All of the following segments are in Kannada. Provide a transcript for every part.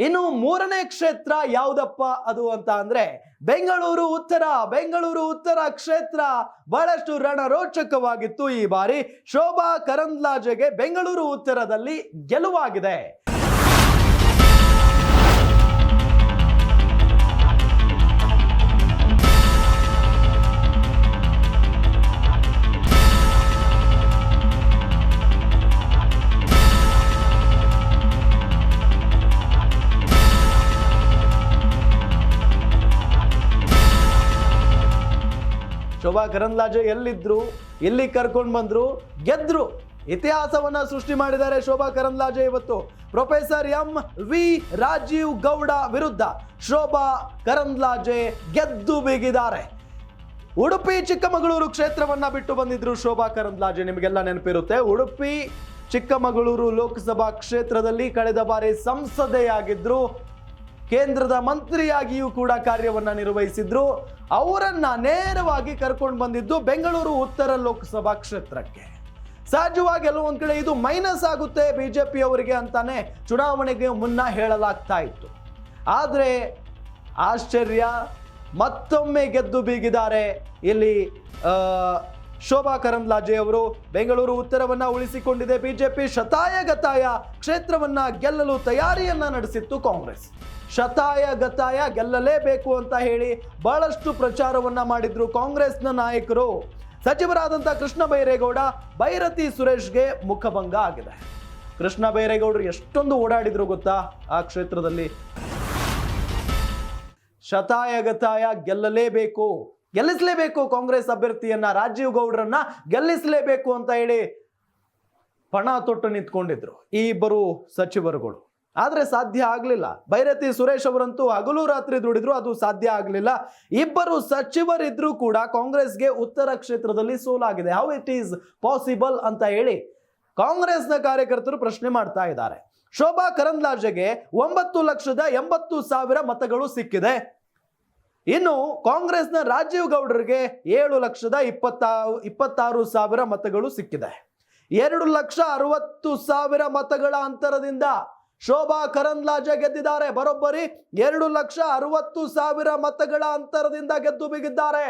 ಇನ್ನು ಮೂರನೇ ಕ್ಷೇತ್ರ ಯಾವುದಪ್ಪ ಅದು ಅಂತ ಅಂದ್ರೆ ಬೆಂಗಳೂರು ಉತ್ತರ ಕ್ಷೇತ್ರ ಬಹಳಷ್ಟು ರಣರೋಚಕವಾಗಿತ್ತು. ಈ ಬಾರಿ ಶೋಭಾ ಕರಂದ್ಲಾಜೆಗೆ ಬೆಂಗಳೂರು ಉತ್ತರದಲ್ಲಿ ಗೆಲುವಾಗಿದೆ. ಶೋಭಾ ಕರಂದ್ಲಾಜೆ ಎಲ್ಲಿದ್ರು, ಇಲ್ಲಿ ಕರ್ಕೊಂಡು ಬಂದ್ರು, ಗೆದ್ರು. ಇತಿಹಾಸವನ್ನ ಸೃಷ್ಟಿ ಮಾಡಿದ್ದಾರೆ ಶೋಭಾ ಕರಂದ್ಲಾಜೆ. ಇವತ್ತು ಪ್ರೊಫೆಸರ್ ಎಂ.ವಿ. ರಾಜೀವ್ ಗೌಡ ವಿರುದ್ಧ ಶೋಭಾ ಕರಂದ್ಲಾಜೆ ಗೆದ್ದು ಬೀಗಿದ್ದಾರೆ. ಉಡುಪಿ ಚಿಕ್ಕಮಗಳೂರು ಕ್ಷೇತ್ರವನ್ನ ಬಿಟ್ಟು ಬಂದಿದ್ರು ಶೋಭಾ ಕರಂದ್ಲಾಜೆ. ನಿಮಗೆಲ್ಲ ನೆನಪಿರುತ್ತೆ, ಉಡುಪಿ ಚಿಕ್ಕಮಗಳೂರು ಲೋಕಸಭಾ ಕ್ಷೇತ್ರದಲ್ಲಿ ಕಳೆದ ಬಾರಿ ಸಂಸದೆಯಾಗಿದ್ರು, ಕೇಂದ್ರದ ಮಂತ್ರಿಯಾಗಿಯೂ ಕೂಡ ಕಾರ್ಯವನ್ನ ನಿರ್ವಹಿಸಿದ್ರು. ಅವರನ್ನ ನೇರವಾಗಿ ಕರ್ಕೊಂಡು ಬಂದಿದ್ದು ಬೆಂಗಳೂರು ಉತ್ತರ ಲೋಕಸಭಾ ಕ್ಷೇತ್ರಕ್ಕೆ. ಸಹಜವಾಗಿ ಎಲ್ಲೊಂದ್ ಕಡೆ ಇದು ಮೈನಸ್ ಆಗುತ್ತೆ ಬಿಜೆಪಿ ಅವರಿಗೆ ಅಂತಾನೆ ಚುನಾವಣೆಗೆ ಮುನ್ನ ಹೇಳಲಾಗ್ತಾ ಇತ್ತು. ಆದ್ರೆ ಆಶ್ಚರ್ಯ, ಮತ್ತೊಮ್ಮೆ ಗೆದ್ದು ಬೀಗಿದ್ದಾರೆ ಇಲ್ಲಿ ಶೋಭಾ ಕರಂದ್ಲಾಜೆ ಅವರು. ಬೆಂಗಳೂರು ಉತ್ತರವನ್ನ ಉಳಿಸಿಕೊಂಡಿದೆ ಬಿಜೆಪಿ. ಶತಾಯಗತಾಯ ಕ್ಷೇತ್ರವನ್ನ ಗೆಲ್ಲಲು ತಯಾರಿಯನ್ನ ನಡೆಸಿತ್ತು ಕಾಂಗ್ರೆಸ್. ಶತಾಯಗತಾಯ ಗೆಲ್ಲಲೇಬೇಕು ಅಂತ ಹೇಳಿ ಬಹಳಷ್ಟು ಪ್ರಚಾರವನ್ನ ಮಾಡಿದ್ರು ಕಾಂಗ್ರೆಸ್ನ ನಾಯಕರು. ಸಚಿವರಾದಂತಹ ಕೃಷ್ಣ ಬೈರೇಗೌಡ, ಬೈರತಿ ಸುರೇಶ್ಗೆ ಮುಖಭಂಗ ಆಗಿದೆ. ಕೃಷ್ಣ ಬೈರೇಗೌಡರು ಎಷ್ಟೊಂದು ಓಡಾಡಿದ್ರು ಗೊತ್ತಾ ಆ ಕ್ಷೇತ್ರದಲ್ಲಿ. ಶತಾಯಗತಾಯ ಗೆಲ್ಲಿಸಲೇಬೇಕು ಕಾಂಗ್ರೆಸ್ ಅಭ್ಯರ್ಥಿಯನ್ನ, ರಾಜೀವ್ ಗೌಡ್ರನ್ನ ಗೆಲ್ಲಿಸಲೇಬೇಕು ಅಂತ ಹೇಳಿ ಪಣ ತೊಟ್ಟು ನಿಂತ್ಕೊಂಡಿದ್ರು ಈ ಇಬ್ಬರು ಸಚಿವರುಗಳು. ಆದ್ರೆ ಸಾಧ್ಯ ಆಗ್ಲಿಲ್ಲ. ಬೈರತಿ ಸುರೇಶ್ ಅವರಂತೂ ಹಗಲು ರಾತ್ರಿ ದುಡಿದ್ರು, ಅದು ಸಾಧ್ಯ ಆಗ್ಲಿಲ್ಲ. ಇಬ್ಬರು ಸಚಿವರಿದ್ರು ಕೂಡ ಕಾಂಗ್ರೆಸ್ಗೆ ಉತ್ತರ ಕ್ಷೇತ್ರದಲ್ಲಿ ಸೋಲಾಗಿದೆ. ಹೌ ಇಟ್ ಈಸ್ ಪಾಸಿಬಲ್ ಅಂತ ಹೇಳಿ ಕಾಂಗ್ರೆಸ್ನ ಕಾರ್ಯಕರ್ತರು ಪ್ರಶ್ನೆ ಮಾಡ್ತಾ ಇದ್ದಾರೆ. ಶೋಭಾ ಕರಂದ್ಲಾಜೆಗೆ 9,80,000 ಮತಗಳು ಸಿಕ್ಕಿದೆ. ಇನ್ನು ಕಾಂಗ್ರೆಸ್ನ ರಾಜೀವ್ ಗೌಡರಿಗೆ 7,26,000 ಮತಗಳು ಸಿಕ್ಕಿದೆ. 2,60,000 ಮತಗಳ ಅಂತರದಿಂದ ಶೋಭಾ ಕರಂದ್ಲಾಜೆ ಗೆದ್ದಿದ್ದಾರೆ. ಬರೋಬ್ಬರಿ 2,60,000 ಮತಗಳ ಅಂತರದಿಂದ ಗೆದ್ದು ಬಿಗಿದ್ದಾರೆ.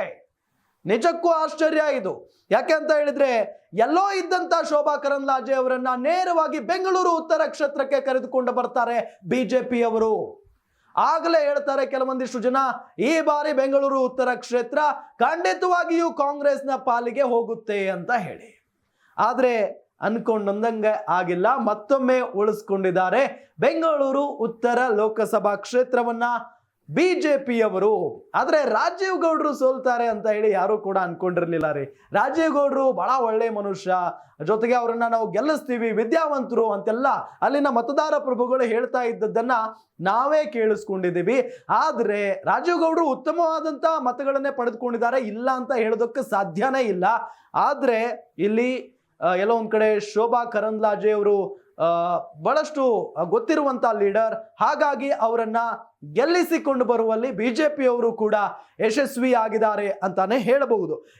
ನಿಜಕ್ಕೂ ಆಶ್ಚರ್ಯ ಇದು. ಯಾಕೆ ಅಂತ ಹೇಳಿದ್ರೆ, ಎಲ್ಲೋ ಇದ್ದಂತ ಶೋಭಾ ಕರಂದ್ಲಾಜೆ ಅವರನ್ನ ನೇರವಾಗಿ ಬೆಂಗಳೂರು ಉತ್ತರ ಕ್ಷೇತ್ರಕ್ಕೆ ಕರೆದುಕೊಂಡು ಬರ್ತಾರೆ ಬಿಜೆಪಿ ಅವರು. ಆಗಲೇ ಹೇಳ್ತಾರೆ ಕೆಲವೊಂದಿಷ್ಟು ಜನ, ಈ ಬಾರಿ ಬೆಂಗಳೂರು ಉತ್ತರ ಕ್ಷೇತ್ರ ಖಂಡಿತವಾಗಿಯೂ ಕಾಂಗ್ರೆಸ್ನ ಪಾಲಿಗೆ ಹೋಗುತ್ತೆ ಅಂತ ಹೇಳಿ. ಆದ್ರೆ ಅನ್ಕೊಂಡಂಗೆ ಆಗಿಲ್ಲ. ಮತ್ತೊಮ್ಮೆ ಉಳಿಸ್ಕೊಂಡಿದ್ದಾರೆ ಬೆಂಗಳೂರು ಉತ್ತರ ಲೋಕಸಭಾ ಕ್ಷೇತ್ರವನ್ನ ಬಿಜೆಪಿಯವರು. ಆದ್ರೆ ರಾಜೀವ್ ಗೌಡ್ರು ಸೋಲ್ತಾರೆ ಅಂತ ಹೇಳಿ ಯಾರು ಕೂಡ ಅನ್ಕೊಂಡಿರ್ಲಿಲ್ಲ ರೀ. ರಾಜೀವ್ ಗೌಡ್ರು ಬಹಳ ಒಳ್ಳೆ ಮನುಷ್ಯ, ಜೊತೆಗೆ ಅವರನ್ನ ನಾವು ಗೆಲ್ಲಿಸ್ತೀವಿ, ವಿದ್ಯಾವಂತರು ಅಂತೆಲ್ಲ ಅಲ್ಲಿನ ಮತದಾರ ಪ್ರಭುಗಳು ಹೇಳ್ತಾ ಇದ್ದದ್ದನ್ನ ನಾವೇ ಕೇಳಿಸ್ಕೊಂಡಿದ್ದೀವಿ. ಆದ್ರೆ ರಾಜೀವ್ ಗೌಡ್ರು ಉತ್ತಮವಾದಂತ ಮತಗಳನ್ನೇ ಪಡೆದುಕೊಂಡಿದ್ದಾರೆ, ಇಲ್ಲ ಅಂತ ಹೇಳೋದಕ್ಕೆ ಸಾಧ್ಯನೇ ಇಲ್ಲ. ಆದ್ರೆ ಇಲ್ಲಿ ಎಲ್ಲೋ ಒಂದ್ ಕಡೆ ಶೋಭಾ ಕರಂದ್ಲಾಜೆ ಅವರು ಬಹಳಷ್ಟು ಗೊತ್ತಿರುವಂತ ಲೀಡರ್, ಹಾಗಾಗಿ ಅವರನ್ನ ಗೆಲ್ಲಿಸಿಕೊಂಡು ಬರುವಲ್ಲಿ ಬಿಜೆಪಿ ಅವರು ಕೂಡ ಯಶಸ್ವಿ ಆಗಿದ್ದಾರೆ ಅಂತಾನೆ ಹೇಳಬಹುದು.